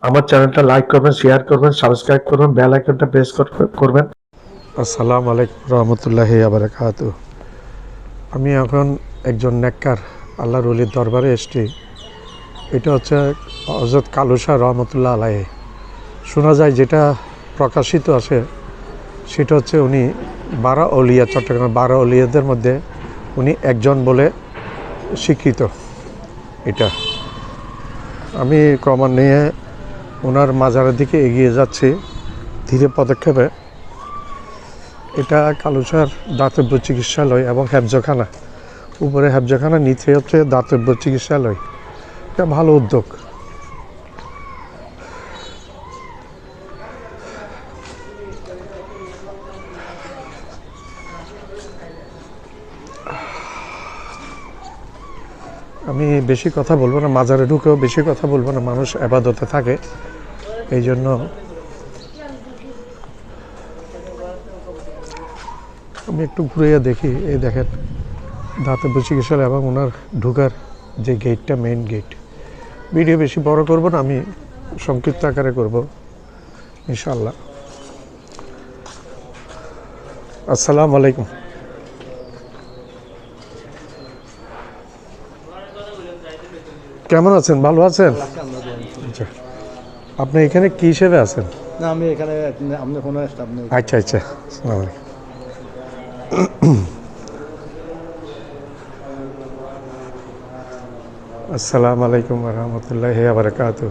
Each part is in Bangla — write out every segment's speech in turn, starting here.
আমার চ্যানেলটা লাইক করবেন, শেয়ার করবেন, সাবস্ক্রাইব করবেন, বেল আইকনটা প্রেস করবেন। আসসালামু আলাইকুম রহমতুল্লাহি আবরাকাতু। আমি এখন একজন নেককার আল্লাহর ওলির দরবারে এসেছি। এটা হচ্ছে হযরত কালু শাহ রহমতুল্লাহ আলাইহি। শোনা যায় যেটা প্রকাশিত আছে সেটা হচ্ছে উনি 12 আউলিয়া, চট্টগ্রামের 12 আউলিয়াদের মধ্যে উনি একজন বলে স্বীকৃত। এটা আমি ক্রমান্বয়ে ওনার মাজারের দিকে এগিয়ে যাচ্ছি ধীরে পদক্ষেপে। এটা কালু শাহর দাতব্য চিকিৎসালয় এবং হেফজখানা, উপরে হেফজখানা, নিচে হচ্ছে দাতব্য চিকিৎসালয়। এটা ভালো উদ্যোগ। আমি বেশি কথা বলবো না, মাজারে ঢুকেও বেশি কথা বলবো না, মানুষ ইবাদতে থাকে এই জন্য। আমি একটু ঘুরিয়ে দেখি। এই দেখেন দাতব্য চিকিৎসালয় এবং ওনার ঢুকার যে গেটটা, মেইন গেট। ভিডিও বেশি বড় করব না, আমি সংক্ষিপ্ত আকারে করব ইনশাআল্লাহ। আসসালামু আলাইকুম। কেমন আছেন? ভালো আছেন? আচ্ছা, আপনি এখানে কি হিসেবে আছেন? না, আমি এখানে আপনার কোনো স্টাফ নেই। আচ্ছা আচ্ছা, আসসালামু আলাইকুম। আসসালামু আলাইকুম রহমতুল্লাহি ওয়া বারাকাতুহু।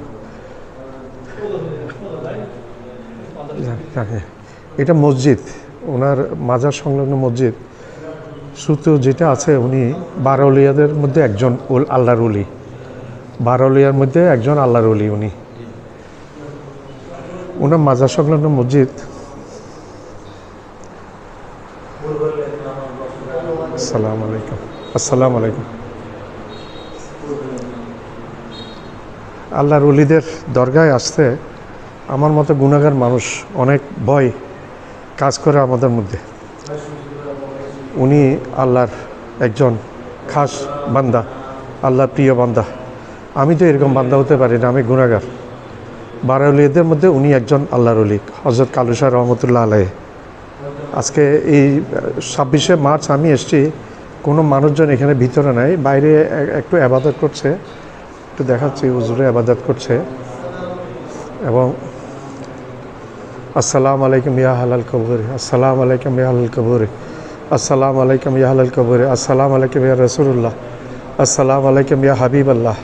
এটা মসজিদ, ওনার মাজার সংলগ্ন মসজিদ। সূত্র যেটা আছে, উনি 12 আউলিয়াদের মধ্যে একজন আল্লাহর ওলি। 12 আউলিয়ার মধ্যে একজন আল্লাহর ওলি উনি। ওনার মাজার সংলগ্ন মসজিদ। আসসালামু আলাইকুম। আসসালামু আলাইকুম। আল্লাহর ওলিদের দরগায় আসতে আমার মতো গুনাহগার মানুষ অনেক ভয় কাজ করে আমাদের মধ্যে। উনি আল্লাহর একজন খাস বান্দা, আল্লাহর প্রিয় বান্দা। আমি তো এরকম বান্দা হতে পারি না, আমি গুনাহগার। 12 আউলিয়াদের মধ্যে উনি একজন আল্লাহর ওলি, হযরত কালু শাহ রহমতুল্লাহ আলাইহি। আজকে এই 26শে মার্চ আমি এসেছি, কোনো মানুষজন এখানে ভিতরে নাই, বাইরে একটু ইবাদত করছে। একটু দেখাচ্ছি, হুজুরে ইবাদত করছে। এবং আসসালামু আলাইকুম ইয়া আহলাল কবর, আসসালামু আলাইকুম ইয়া আহলাল কবর, আসসালামু আলাইকুম ইয়া আহলাল কবর, আসসালামু আলাইকুম ইয়া রাসূলুল্লাহ, আসসালামু আলাইকুম ইয়া হাবিবাল্লাহ,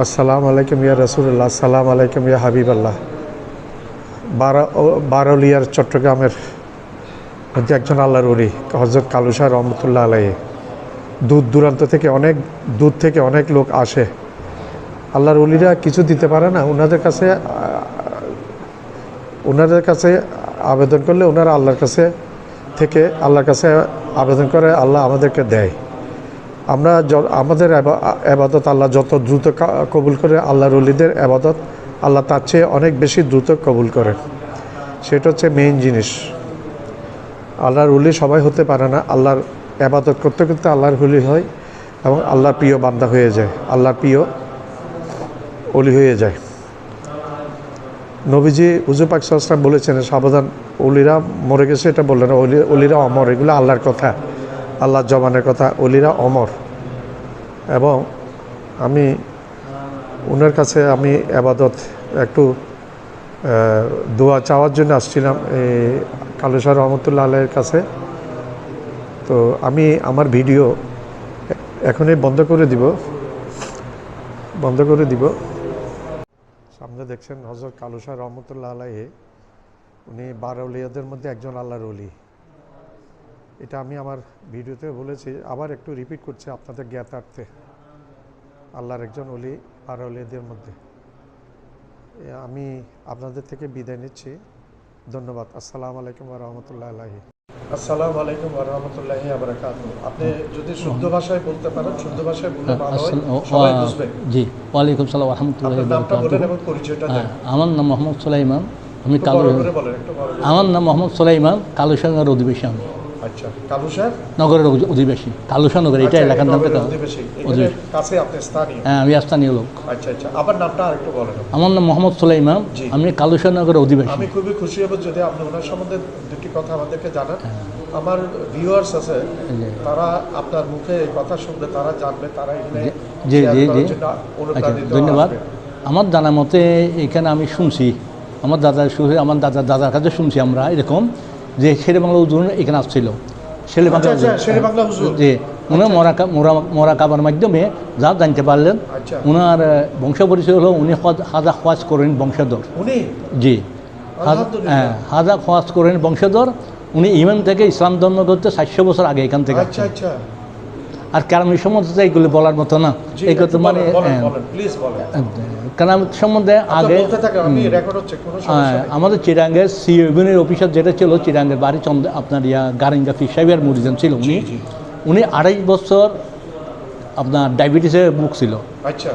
আসসালামু আলাইকুম ইয়া রাসূলুল্লাহ, আসসালামু আলাইকুম ইয়া হাবিবাল্লাহ। 12 আউলিয়ার চট্টগ্রামের মধ্যে একজন আল্লাহর ওলি হযরত কালু শাহ রহমতুল্লাহ আলাইহি। দূর দূরান্ত থেকে, অনেক দূর থেকে অনেক লোক আসে। আল্লাহর ওলিরা কিছু দিতে পারে না, ওনাদের কাছে আবেদন করলে ওনারা আল্লাহর কাছে আবেদন করে, আল্লাহ আমাদেরকে দেয়। আমরা আমাদের ইবাদত আল্লাহ যত দ্রুত কবুল করে, আল্লাহর ওলিদের ইবাদত আল্লাহ তার চেয়ে অনেক বেশি দ্রুত কবুল করেন। সেটা হচ্ছে মেইন জিনিস। আল্লাহর ওলি সবাই হতে পারে না, আল্লাহর ইবাদত করতে করতে আল্লাহর ওলি হয় এবং আল্লাহর প্রিয় বান্দা হয়ে যায়, আল্লাহর প্রিয় ওলি হয়ে যায়। নবীজি হুজুর পাক সাল্লাল্লাহু আলাইহি ওয়াসাল্লাম বলেছেন, সাবধান, ওলিরা মরে গেছে এটা বললেন, ওলিরা অমর। এগুলো আল্লাহর কথা, আল্লাহর জবানের কথা, ওলিরা অমর। এবং আমি ওনার কাছে আমি ইবাদত একটু দোয়া চাওয়ার জন্য আসছিলাম এই কালু শাহ রহমতুল্লাহ আলাইহির কাছে। তো আমি আমার ভিডিও এখনই বন্ধ করে দিব। সামনে দেখছেন হযরত কালু শাহ রহমতুল্লাহ আলাইহি, উনি 12 আউলিয়াদের মধ্যে একজন আল্লাহর ওলি। এটা আমি আমার ভিডিওতে বলেছি, আবার একটু রিপিট করছি আপনাদের জ্ঞাতার্থে। আল্লাহর একজন ওলি 12 আউলিয়াদের মধ্যে। আমি আপনাদের থেকে বিদায় নিচ্ছি, ধন্যবাদ। আসসালামু আলাইকুম ওয়া রাহমাতুল্লাহি আলাইহি। আসসালামু আলাইকুম ওয়া রাহমাতুল্লাহি ওয়া বারাকাতুহু। আপনি যদি শুদ্ধ ভাষায় বলতে পারেন, শুদ্ধ ভাষায় বললে ভালো হয়, সবাই বুঝবে। জি, ওয়ালাইকুম সালাম ওয়া রাহমাতুল্লাহি ওয়া বারাকাতুহু। এবং পরিচয়টা দেন। আমার নাম মোহাম্মদ সুলাইমান, আমি বড় করে বলেন, একটু বড় করে। আমার নাম মোহাম্মদ সুলাইমান, কালু শাহের অধিবেশন। আচ্ছা, কালুশার নগরের অধিবাসী, কালুশা নগর, এটা এলাকার নামটা অধিবাসী, অধিবাসী। কাছে আপনি স্থানীয়। হ্যাঁ, আমি স্থানীয় লোক। আচ্ছা আচ্ছা, আবার নামটা আরেকটু বলেন। আমার নাম মোহাম্মদ সুলাইমান, জি। আমি কালুশা নগরের অধিবাসী। আমি খুবই খুশি হব যদি আপনি ওনার সম্বন্ধে দুটি কথা আমাদেরকে জানান। আমার ভিউয়ার্স আছে, তারা আপনার মুখে এই কথা শুনবে, তারা জানবে, তারা এখানে জি share জি করার জি। জন্য আচ্ছা, অনুপ্রাণিত ধন্যবাদ। আসবে। আমার জানা মতে এখানে আমি শুনছি, আমার দাদার কাছে শুনছি আমরা এরকম যে শেরে বাংলা হুজুর এখানে আসছিল। শেরে বাংলা আচ্ছা, শেরে বাংলা হুজুর। যে উনি মরা কাবার মাধ্যমে যা জানতে পারলেন, আচ্ছা। ওনার বংশ পরিচয় হলো উনি হাজা খোয়াজ করেন বংশধর। উনি জি, আলহামদুলিল্লাহ। হাজা খোয়াজ করেন বংশধর। উনি ইমান থেকে ইসলাম ধর্ম করতে 400 বছর আগে এখান থেকে আচ্ছা আচ্ছা, আর কারামের সম্বন্ধে এইগুলি বলার মতো না। জি, এই কথা একটু মানে বলেন, প্লিজ বলেন। কারামের সম্বন্ধে আপনি আগে বলতে থাকেন, আমি রেকর্ড হচ্ছে, কোনো সমস্যা নেই। আমাদের চিরাঙ্গের সিইউবিনের অফিসার যেটা ছিল, চিরাঙ্গের বাড়ি আপনার গারিঙ্গা ফির সাহেবের মুরিদান ছিল উনি। জি। উনি 28 বছর আপনার ডায়াবেটিসের বুক ছিল। আচ্ছা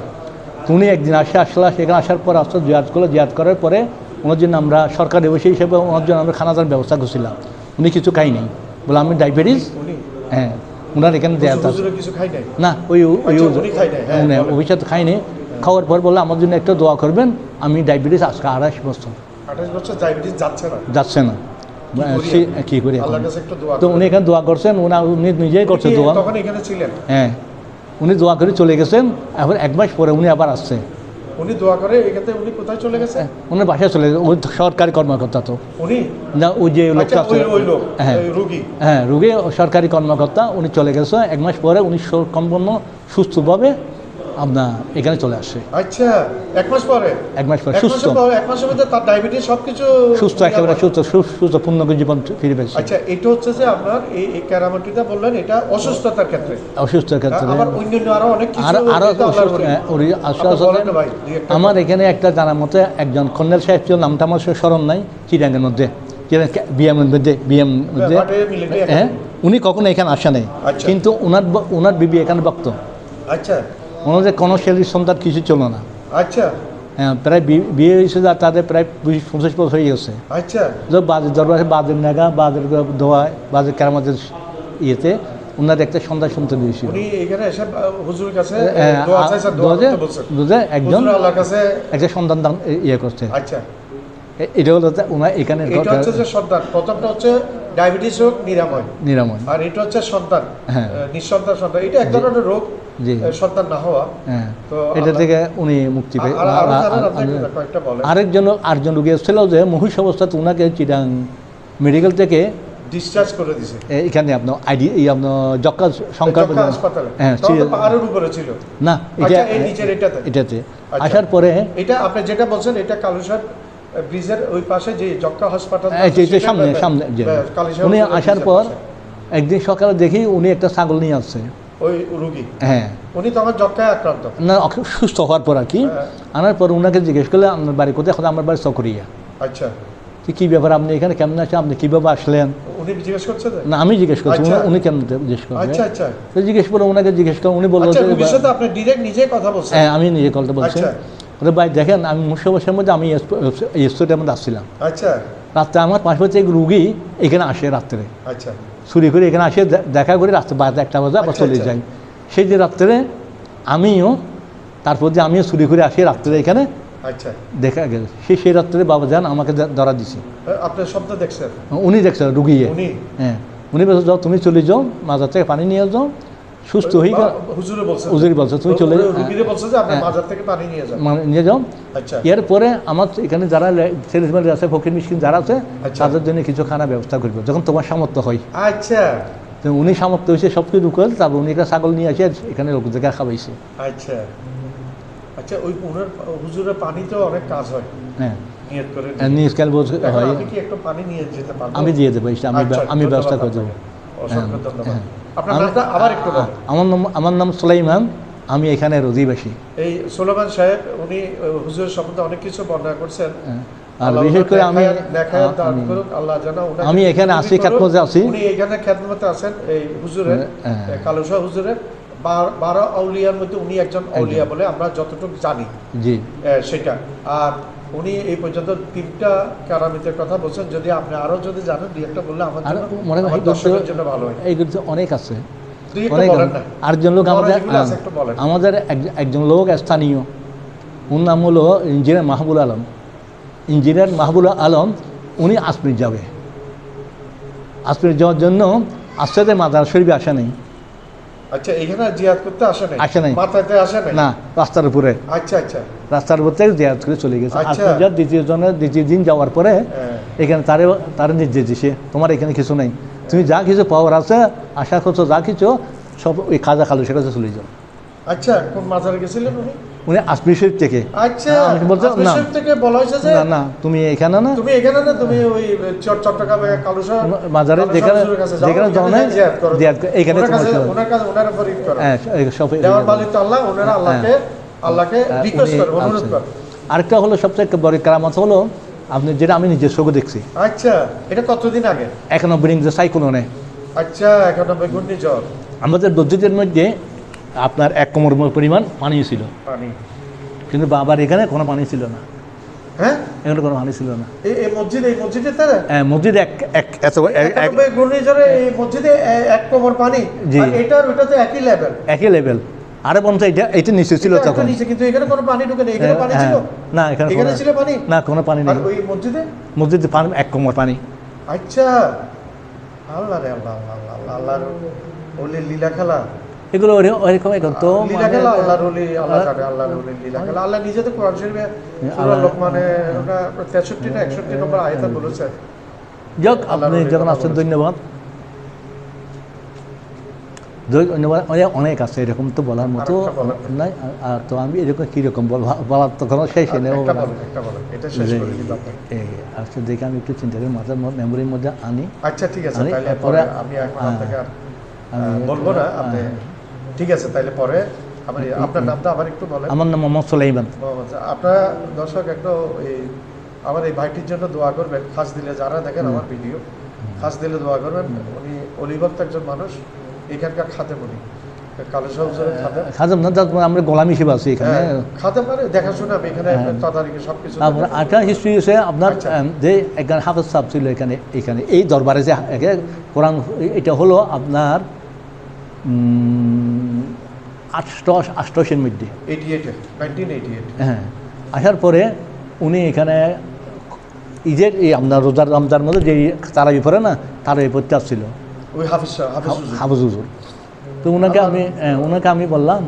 উনি একদিন সেখানে আসার পর আসতে জিয়াদ করার পরে ওনার জন্য আমরা সরকারি বসে হিসেবে ওনার জন্য আমরা খানা দাওয়ার ব্যবস্থা করছিলাম। উনি কিছু খাই নাই, বলে আমি ডায়াবেটিস। উনি হ্যাঁ, ওনার এখানে দেয়া আছে হুজুরে কিছু খাই নাই? না, আচ্ছা, উনি খাই নাই, হ্যাঁ, বলেন। অভিশাপ খাইনি। খাওয়ার পর বলে আমার জন্য একটা দোয়া করবেন, আমি ডায়াবেটিস আজকে 28 বছর 28 বছর ডায়াবেটিস যাচ্ছে না। যাচ্ছে না, করি সে কি করি এখন? আল্লাহর কাছে একটু দোয়া তো করেন। উনি এখানে দোয়া করছেন, উনি নিজেই করছে উনি কি দোয়া। তখন এখানে ছিলেন? হ্যাঁ, উনি দোয়া করে চলে গেছেন। এখন 1 মাস পরে উনি আবার আসছে। উনি দোয়া করে এখান থেকে উনি কোথায় চলে গেছে? উনি বাসায় চলে গেছে। ওই সরকারি কর্মকর্তা তো উনি না, ওই যে লোকটা আচ্ছা, আছে, ওই লোক, হ্যাঁ ওই রোগী। হ্যাঁ, রোগী সরকারি কর্মকর্তা, উনি চলে গেছে। 1 মাস পরে উনি সম্পূর্ণ সুস্থভাবে আপনার এখানে চলে আসে। আচ্ছা, 1 মাস পরে? 1 মাস পরে 1 সুস্থ, মাসের পর, 1 মাসের মধ্যে তার ডায়াবেটিস সবকিছু সুস্থ, একেবারে সুস্থ পূর্ণ জীবন ফিরে পেয়েছে। আচ্ছা, এটা হচ্ছে যে আপনার এই কেরামতিটা বললেন, এটা অসুস্থতার ক্ষেত্রে। অসুস্থতার ক্ষেত্রে আবার অন্যান্য আরো অনেক কিছু আরো এটা আল্লাহর অসুস্থ, ওলি। আশ্বাস বলেন না ভাই, দুই একটা আমার এখানে একটা জানার মতে একজন কর্নেল সাহেব ছিল, নামটা আমার স্মরণ নাই, চিরাঙ্গের মধ্যে, বিএমের মধ্যে, হাটে মিলিটারি হ্যাঁ, একাডেমি। উনি কখনো এখানে আসে নাই। আচ্ছা। কিন্তু ওনার বিবি এখানে বক্ত, আচ্ছা ওনাদের কোনো ছেলের সন্তান কিছু ছিল না। আচ্ছা হ্যাঁ, প্রায় বিয়ে হয়েছে, তাদের প্রায় 20-25 বছর হয়ে গেছে। আচ্ছা বাজের দরবারে, বাজের নাগা, বাজের দোয়ায়, বাজের কেরামতের ইয়েতে ওনার একটা সন্তান শুনতে দিয়েছিল। উনি এখানে এসে হুজুরের কাছে দোয়া চাইছেন, দোয়া করতে বলছেন। একজন হুজুর আল্লাহর কাছে। একটা সন্তান দান ইয়ে করছে। আচ্ছা, এটা হলো ওনার এখানে এটা হচ্ছে যে সন্তান, প্রথমটা হচ্ছে ডায়াবেটিস রোগ নিরাময়। আর এটা হচ্ছে সন্তান, হ্যাঁ। নিঃসন্তান সন্তান। এটা এক ধরনের রোগ, জি। সন্তান না হওয়া। হ্যাঁ, তো এটা থেকে উনি মুক্তি পেয়ে। আরো জানেন আপনি কয়েকটা বলেন। আরেকজন রোগী এসেছিল যে মহিষ অবস্থাতে ওনাকে চিরাং মেডিকেল থেকে ডিসচার্জ করে দিছে এখানে আপনার আপনার যক্কা সংখ্যা যক্ষ্মা হাসপাতালে। হ্যাঁ, তখন তো পাহাড়ের উপরে ছিল না, আচ্ছা, এই নিচের এটাতে। এটাতে আচ্ছা। আসার পরে এটা আপনি যেটা বলছেন, এটা কালুশার ব্রিজের ওই পাশে যে যক্কা হাসপাতাল সামনে যে উনি আসার পর একদিন সকালে দেখি উনি একটা ছাগল নিয়ে আসছে, ওই রুগী। হ্যাঁ, উনি তখন যক্কায় আক্রান্ত না, সুস্থ হওয়ার পর আর কি। আনার পর ওনাকে জিজ্ঞেস করলে আপনার বাড়ি কোথায়? আমার বাড়ি চকরিয়া। আচ্ছা, কি ব্যাপার, আপনি এখানে কেমন আছেন, আপনি কীভাবে আসলেন? উনি জিজ্ঞেস করছে যে? না, আমি জিজ্ঞেস করছি, আচ্ছা। উনি কেমন জিজ্ঞেস করবেন। আচ্ছা আচ্ছা তো জিজ্ঞেস করে ওনাকে জিজ্ঞেস করে উনি বললো আচ্ছা, যে রুগীর সাথে আপনি ডিরেক্ট নিজে কথা বলছেন? হ্যাঁ, আমি নিজে কলটা বলছি। আচ্ছা। ভাই দেখেন, আমি মুর্শিদাবাদের মধ্যে আমি স্টোরের মধ্যে আসছিলাম আচ্ছা রাত্রে। আমার পাশাপাশি এক রুগী এখানে আসে রাত্রে, আচ্ছা চুরি করে এখানে আসে, দেখা করে রাত্রে 1:00-1টা বাজে আবার আচ্ছা, চলে আচ্ছা। যাই। সেই যে রাত্রে তারপর যে আমিও চুরি করে আসি রাত্রে এখানে আচ্ছা, দেখা গেল। সেই রাত্রে বাবা যান আমাকে ধরা দিছে। আপনার শব্দ দেখছেন? উনি দেখছে রুগী, উনি? হ্যাঁ, উনি বলছে যাও, তুমি চলে যাও, মাজার থেকে পানি নিয়ে যাও, সুস্থ হয়ে হুজুরে বলছে? হুজুরি বলছে তুমি চলে রুগীরে বলছে যে আপনি হ্যাঁ। মাজার থেকে পানি নিয়ে যান। নিয়ে যাও। আচ্ছা এরপরে আমার এখানে যারা সেলসম্যান আছে, ফকির মিসকিন যারা আছে, আচ্ছা। তাদের জন্য কিছু খানা ব্যবস্থা করবে যখন তোমার সামর্থ্য হয়। আচ্ছা তো উনি সামর্থ্য হয়েছে সব কিছু করে, তারপর উনি একটা ছাগল নিয়ে আসে এখানে লোকদেরকে খাওয়াইছে। আচ্ছা আচ্ছা, ওই ওনার হুজুরের পানি তো অনেক কাজ হয়, হ্যাঁ, নিয়ত করে নিউজ ক্যাল হয়, আমি কি একটু পানি নিয়ে যেতে পারবো? আমি দিয়ে দেবো, আচ্ছা, আমি ধন্যবাদ ব্যবস্থা করে দেবো। আপনাকে। অসংখ্য ধন্যবাদ। হ্যাঁ। আপনার নামটা আবার একটু বলেন। আমার নাম সুলাইমান, আমি এখানের অধিবাসী। এই সুলাইমান সাহেব, উনি হুজুরের সম্বন্ধে অনেক কিছু বর্ণনা করছেন। আর বিশেষ করে আমি এখানে আছি, খেদমতে আছি। উনি এখানে খেদমতে আছেন এই হুজুরের, কালুশা হুজুরের 12 আউলিয়ার মধ্যে উনি একজন আউলিয়া বলে আমরা যতটুকু জানি, জি, সেটা। আর উনি এই পর্যন্ত 3টা কারামতের কথা বলছেন। যদি আপনি আরো যদি জানেন দুই একটা বললে আমার আর জন্য, মনে হয় আমার দর্শকের জন্য ভালো হয়। এইগুলো তো অনেক আছে, দুই একটা অনেক বলেন না। আরেকজন লোক আমাদের যেগুলো আছে একটু বলেন। আমাদের একজন লোক স্থানীয়, ওর নাম হলো ইঞ্জিনিয়ার মাহবুল আলম। ইঞ্জিনিয়ার মাহবুল আলম উনি আজমির যাবে। আজমির যাওয়ার জন্য আস্তে মাদার শরীফে আসে নেই। আচ্ছা, এখানে জিয়াদ করতে আসে নাই। মাথাতে আসে নাই? না, রাস্তার উপরে, আচ্ছা আচ্ছা। রাস্তার উপর থেকে জিয়াদ করে চলে গেছে। আচ্ছা। আজমির যাওয়ার দ্বিতীয় দিন যাওয়ার পরে হ্যাঁ। এখানে তারে নির্দেশ দিছে, তোমার এখানে কিছু নেই, তুমি যা কিছু পাওয়ার আছে, আশা করছো যা কিছু সব ওই খাজা খালু সে কাছে চলে যাও। আচ্ছা, কোন মাজারে গেছিলেন উনি? উনি আজমির শরীফ থেকে। আচ্ছা, আমি বলছি, আজমির না। শরীফ থেকে বলা হয়েছে যে না না, তুমি এখানে না, তুমি এখানে না, তুমি ওই চট্টগ্রামে কালুশা বাজারে যেখানে জিয়াদ করো। এইখানে ওনারা ফরিদ করো। হ্যাঁ, সব দেওয়ার মালিক তো আল্লাহ, ওনারা আল্লাহকে রিকোয়েস্ট করে, অনুরোধ করে। আরেকটা হলো সবচেয়ে বড় কারামত হলো আপনি যেটা আমি নিজের চোখে দেখছি। আচ্ছা, এটা কতদিন আগে? 91 ইঞ্চি সাইক্লোনে। আচ্ছা, 91 ঘূর্ণিঝড়। আমাদের মসজিদের মধ্যে আপনার 1 কোমর পরিমাণ পানি ছিল, পানি। কিন্তু বাবার এখানে কোনো পানি ছিল না। হ্যাঁ, এখানে কোনো পানি ছিল না। এই মসজিদে তারা মসজিদে এত 91 ঘূর্ণিঝড়ে এই মসজিদে 1 কোমর পানি। জি। আর ওটাতে একই লেভেল। একই লেভেল। আরে বলতে এটা নিচে ছিল এটা তখন। নিচে, কিন্তু এখানে কোনো পানি ঢুকে নেই। এখানে পানি ছিল? না, এখানে ছিল পানি? না, কোনো পানি আর নেই। ওই মসজিদে পানি 1 কোমর পানি। আচ্ছা, আল্লাহ রে আল্লাহ, আল্লাহ আল্লাহ, আল্লাহর ওলি লীলা খেলা। এগুলো ওইরকম এখন তো লীলা খেলা, আল্লাহর ওলি, আল্লাহ জানে আল্লাহর ওলি লীলা খেলা। আল্লাহ নিজে তো কোরআন শরীফে সূরা লোকমানে ওটা 63 না 61 নম্বর আয়াতে বলেছে। যাক, আপনি যখন আসছেন ধন্যবাদ। ধন্যবাদ। অনেক আছে এরকম, তো বলার মতো নাই। আর তো আমি এরকম কীরকম বলার তো কোনো শেষ নেই। আচ্ছা, দেখে আমি একটু চিন্তা করি, মাথার মেমোরির মধ্যে আনি। আচ্ছা, ঠিক আছে, তাহলে পরে আমি এখন আপনাকে আর বলবো না। আপনি ঠিক আছে, তাহলে পরে আপনার নামটা আবার একটু বলেন। আমার নাম মোহাম্মদ সুলাইমান। আপনারা দর্শক একটু আমার এই ভাইটির জন্য দোয়া করবেন। খাস দিলে যারা দেখেন আমার ভিডিও, খাস দিলে দোয়া করবেন। উনি অলিভক্ত একজন মানুষ, এখানকার খাদেম। উনি কালেশ্বর খাদেম না, আমরা গোলাম হিসেবে আছি এখানে। খাদেম মানে দেখাশোনা, এখানে তদারকি সবকিছু। একটা হিস্ট্রি হচ্ছে আপনার যে একজন হাফেজ সাহেব ছিল এখানে এই দরবারে, যে কোরআন, এটা হলো আপনার 88 মধ্যে, 1988। হ্যাঁ। আসার পরে উনি এখানে ঈদের এই আপনার রমজার মধ্যে যে তারাবি পড়ে না, তারাবি পড়তে আসছিল ওই হাফেজ হুজুর। তো ওনাকে আমি বললাম,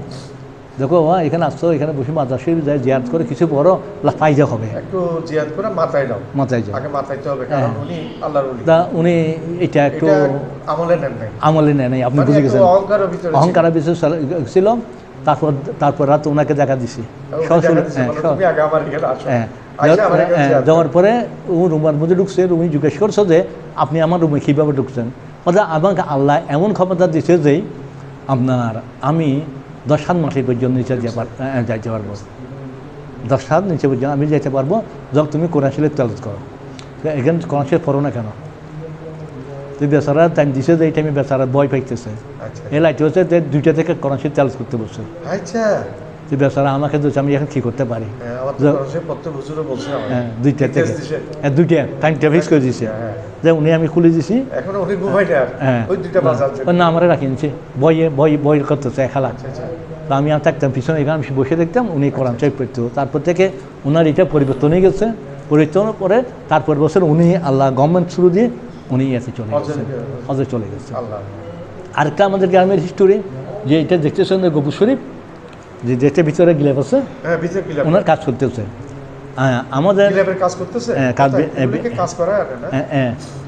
দেখো এখানে আসছো, এখানে বসে মাদ্রাসা শরীফ যায় জিয়ারত করে কিছু বড় ফায়দা হবে, একটু জিয়ারত করে মাথায় দাও, মাথায় যাও, আগে মাথাইতে হবে, কারণ উনি আল্লাহর ওলি। তা উনি এটা একটু আমলে নেন নাই, আপনি বুঝে গেছেন। অহংকারের ভিতরে ছিল। তারপর রাত ওনাকে দেখা দিছি। যাওয়ার পরে ও রুমের মধ্যে ঢুকছে। রুমে জিজ্ঞেস করছো যে আপনি আমার রুমে কীভাবে ঢুকছেন? অর্থাৎ আমাকে আল্লাহ এমন ক্ষমতা দিচ্ছে যে আপনার আমি 10 হাত মাটির পর্যন্ত নিচে যাইতে পারবো। 10 হাত নিচে পর্যন্ত আমি যাইতে পারবো, যখন তুমি কোরআন শরীফ তেলাওয়াত করো। এখানে কোরআন শরীফ পড়ো না কেন? তুই বেচারা টাইম দিছে যে এই টাইমে বেচারা ভয় পাইতেছে। এই লাইটে হচ্ছে যে 2টা থেকে কোরআন শরীফ তেলাওয়াত করতে বসছে। আচ্ছা, তুই বেচারা আমাকে দিচ্ছে, আমি এখন কী করতে পারি? 2টা থেকে 2টা টাইমটা ফিক্স করে দিছে যে উনি, আমি খুলে দিছি। না, আমার রাখি নিচ্ছে, বই করতেছে খেলা। তো আমি থাকতাম পিছনে, এখানে আমি বসে দেখতাম, উনি কোরআন শরীফ পড়তো। তারপর থেকে ওনার এটা পরিবর্তন হয়ে গেছে। পরিবর্তনের পরে তারপর বছর উনি আল্লাহ গভর্নমেন্ট শুরু দিয়ে উনি এতে চলে গেছে, হজে চলে গেছে। আরেকটা আমাদের গ্রামের হিস্টোরি, যে এটা দেখতেছেন গফুর শরীফ, যে যেটার ভিতরে গিলাপ আছে, ওনার কাজ করতেছে। আমাদের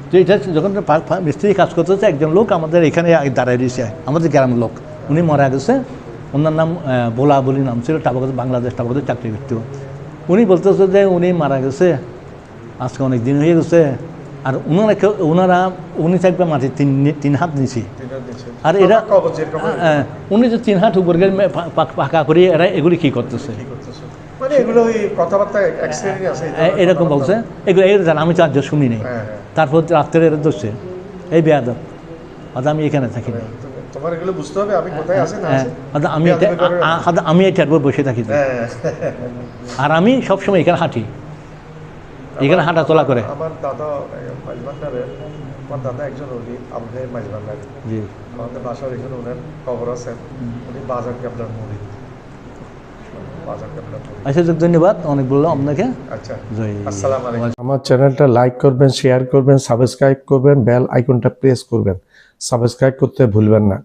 তো এটা যখন মিস্ত্রি কাজ করতেছে, একজন লোক আমাদের এখানে দাঁড়ায় দিয়েছে, আমাদের গ্রামের লোক। উনি মারা গেছে। ওনার নাম বোলা বলি নাম ছিল, বাংলাদেশ টাবাগতে চাকরি করত। উনি বলতেছে যে উনি মারা গেছে আজকে অনেক দিন হয়ে গেছে। আর উনি থাকবে মাটি 3 হাত নিচে। আর এরা উনি যে 3 হাত উপর পাকা করে এরা এগুলি কি করতেছে, এরকম বলছে। এগুলো জান, আমি তো আজ শুনি নেই। তারপর রাত্রে এরা ধরছে, এই বেয়াদব, আমি এখানে থাকি না, আমি এটা বসে থাকি। আর আমি সবসময় এখানে হাঁটি, এখানে হাঁটা চলা করে। আমার দাদা মাইজবান্ডারে, আমার দাদা একজন উনি আমাদের মাইজবান্ডারে, জি আমাদের বাসার এখানে ওনার খবর আছে, উনি বাজার ক্যাবলার মুড়ি, বাজার ক্যাবলার মুড়ি। আচ্ছা ধন্যবাদ অনেক বললাম আপনাকে। আচ্ছা, জয়। আসসালামু আলাইকুম। আমার চ্যানেলটা লাইক করবেন, শেয়ার করবেন, সাবস্ক্রাইব করবেন, বেল আইকনটা প্রেস করবেন, সাবস্ক্রাইব করতে ভুলবেন না।